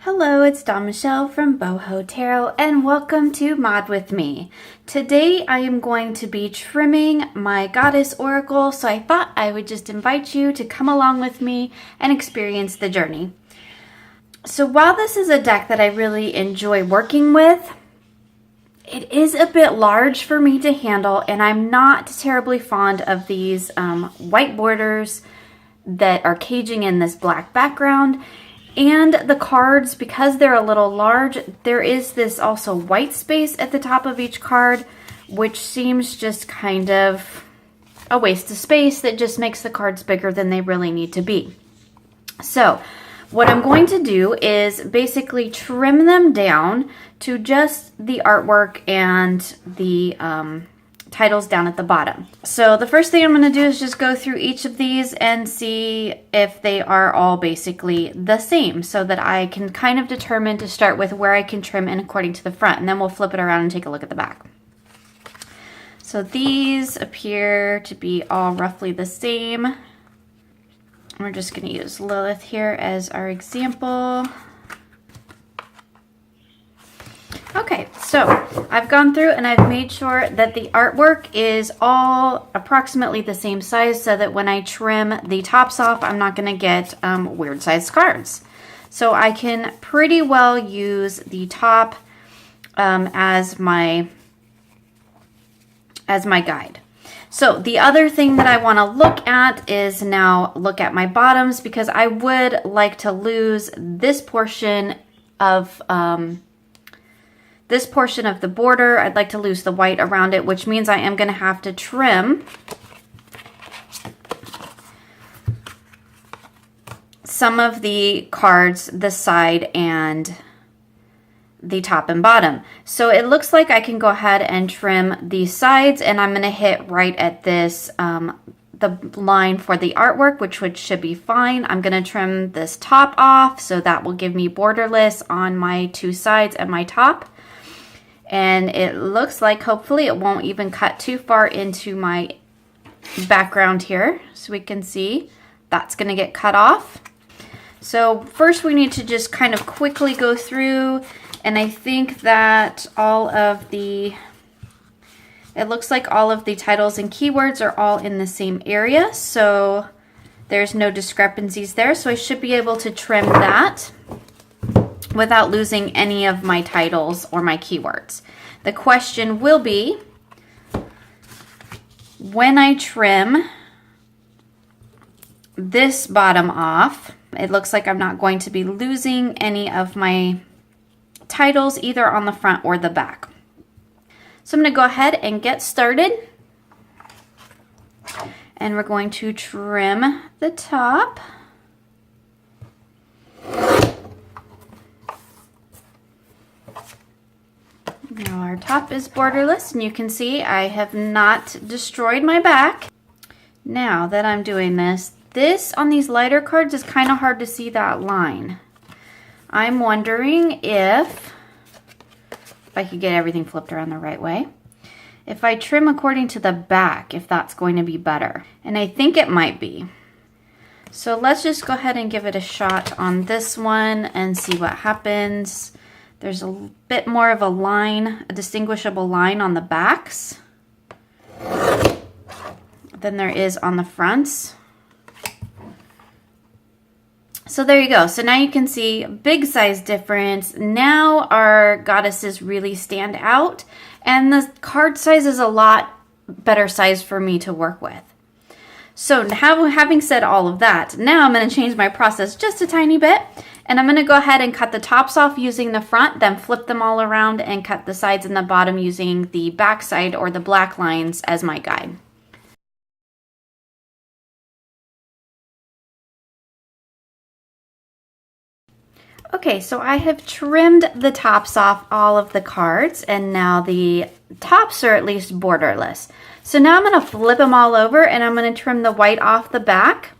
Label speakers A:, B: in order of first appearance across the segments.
A: Hello, it's Dawn Michelle from Boho Tarot and welcome to Mod with me. Today I am going to be trimming my Goddess Oracle, so I thought I would just invite you to come along with me and experience the journey. So while this is a deck that I really enjoy working with, it is a bit large for me to handle, and I'm not terribly fond of these white borders that are caging in this black background. And the cards, because they're a little large, there is this also white space at the top of each card, which seems just kind of a waste of space that just makes the cards bigger than they really need to be. So what I'm going to do is basically trim them down to just the artwork and the titles down at the bottom. So the first thing I'm going to do is just go through each of these and see if they are all basically the same, so that I can kind of determine to start with where I can trim in according to the front, and then we'll flip it around and take a look at the back. So these appear to be all roughly the same. We're just going to use Lilith here as our example. Okay, so I've gone through and I've made sure that the artwork is all approximately the same size, so that when I trim the tops off, I'm not going to get weird sized cards. So I can pretty well use the top as my guide. So the other thing that I want to look at is now look at my bottoms, because I would like to lose this portion of the border. I'd like to lose the white around it, which means I am going to have to trim some of the cards, the side and the top and bottom. So it looks like I can go ahead and trim the sides, and I'm going to hit right at this the line for the artwork, which should be fine. I'm going to trim this top off, so that will give me borderless on my two sides and my top. And it looks like hopefully it won't even cut too far into my background here, so we can see that's going to get cut off. So first we need to just kind of quickly go through, and I think that it looks like all of the titles and keywords are all in the same area, so there's no discrepancies there. So I should be able to trim that without losing any of my titles or my keywords. The question will be, when I trim this bottom off, it looks like I'm not going to be losing any of my titles either on the front or the back. So I'm going to go ahead and get started. And we're going to trim the top. Now our top is borderless, and you can see I have not destroyed my back. Now that I'm doing this on these lighter cards is kind of hard to see that line. I'm wondering if I could get everything flipped around the right way, if I trim according to the back, if that's going to be better. And I think it might be. So let's just go ahead and give it a shot on this one and see what happens. There's a bit more of a line, a distinguishable line on the backs than there is on the fronts. So there you go. So now you can see big size difference. Now our goddesses really stand out, and the card size is a lot better size for me to work with. So having said all of that, now I'm going to change my process just a tiny bit, and I'm going to go ahead and cut the tops off using the front, then flip them all around and cut the sides and the bottom using the back side or the black lines as my guide. Okay, so I have trimmed the tops off all of the cards, and now the tops are at least borderless. So now I'm going to flip them all over, and I'm going to trim the white off the back.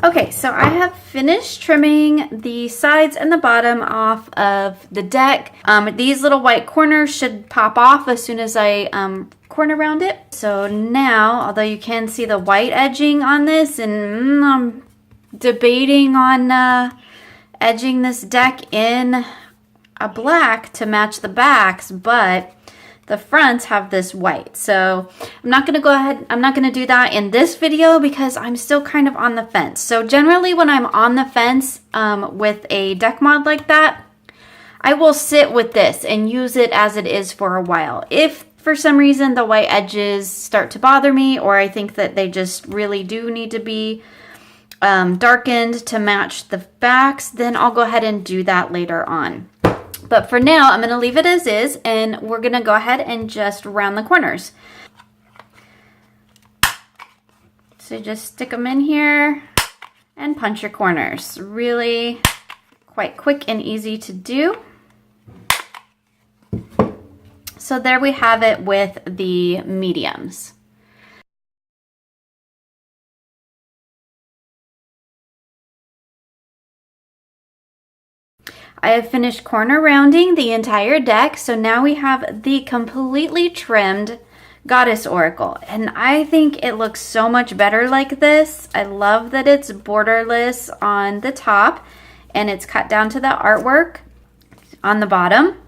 A: Okay, so I have finished trimming the sides and the bottom off of the deck. These little white corners should pop off as soon as I corner round it. So now, although you can see the white edging on this, and I'm debating on edging this deck in a black to match the backs, but the fronts have this white. So I'm not going to go ahead, I'm not going to do that in this video because I'm still kind of on the fence. So generally when I'm on the fence with a deck mod like that, I will sit with this and use it as it is for a while. If for some reason the white edges start to bother me, or I think that they just really do need to be darkened to match the backs, then I'll go ahead and do that later on. But for now, I'm going to leave it as is, and we're going to go ahead and just round the corners. So just stick them in here and punch your corners. Really quite quick and easy to do. So there we have it with the mediums. I have finished corner rounding the entire deck, so now we have the completely trimmed Goddess Oracle, and I think it looks so much better like this. I love that it's borderless on the top and it's cut down to the artwork on the bottom.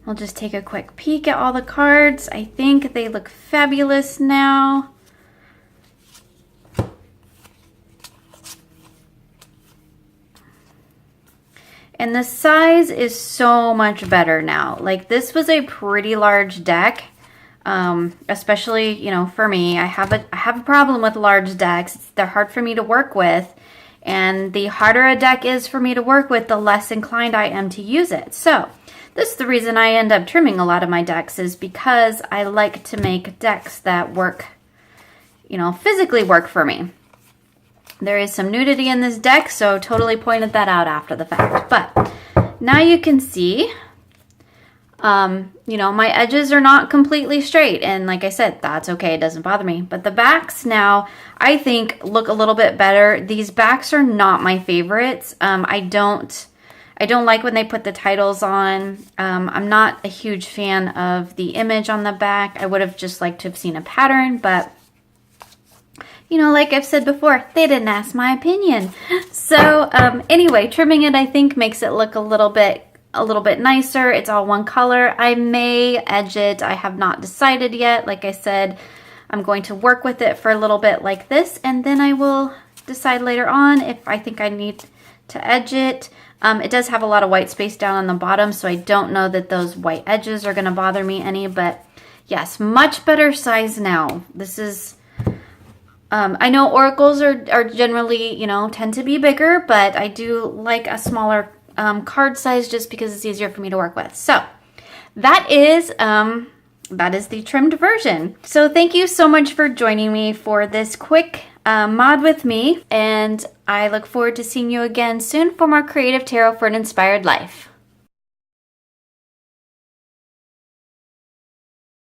A: I'll just take a quick peek at all the cards. I think they look fabulous now. And the size is so much better now. Like, this was a pretty large deck, especially, you know, for me. I have a problem with large decks. They're hard for me to work with. And the harder a deck is for me to work with, the less inclined I am to use it. So this is the reason I end up trimming a lot of my decks, is because I like to make decks that work, you know, physically work for me. There is some nudity in this deck, so totally pointed that out after the fact. But now you can see, you know, my edges are not completely straight. And like I said, that's okay. It doesn't bother me. But the backs now, I think, look a little bit better. These backs are not my favorites. I don't like when they put the titles on. I'm not a huge fan of the image on the back. I would have just liked to have seen a pattern, but you know, like I've said before, they didn't ask my opinion. So anyway, trimming it, I think, makes it look a little bit nicer. It's all one color. I may edge it. I have not decided yet. Like I said, I'm going to work with it for a little bit like this, and then I will decide later on if I think I need to edge it. It does have a lot of white space down on the bottom, so I don't know that those white edges are going to bother me any, but yes, much better size now. This is... I know oracles are generally, you know, tend to be bigger, but I do like a smaller card size just because it's easier for me to work with. So that is the trimmed version. So thank you so much for joining me for this quick mod with me, and I look forward to seeing you again soon for more creative tarot for an inspired life.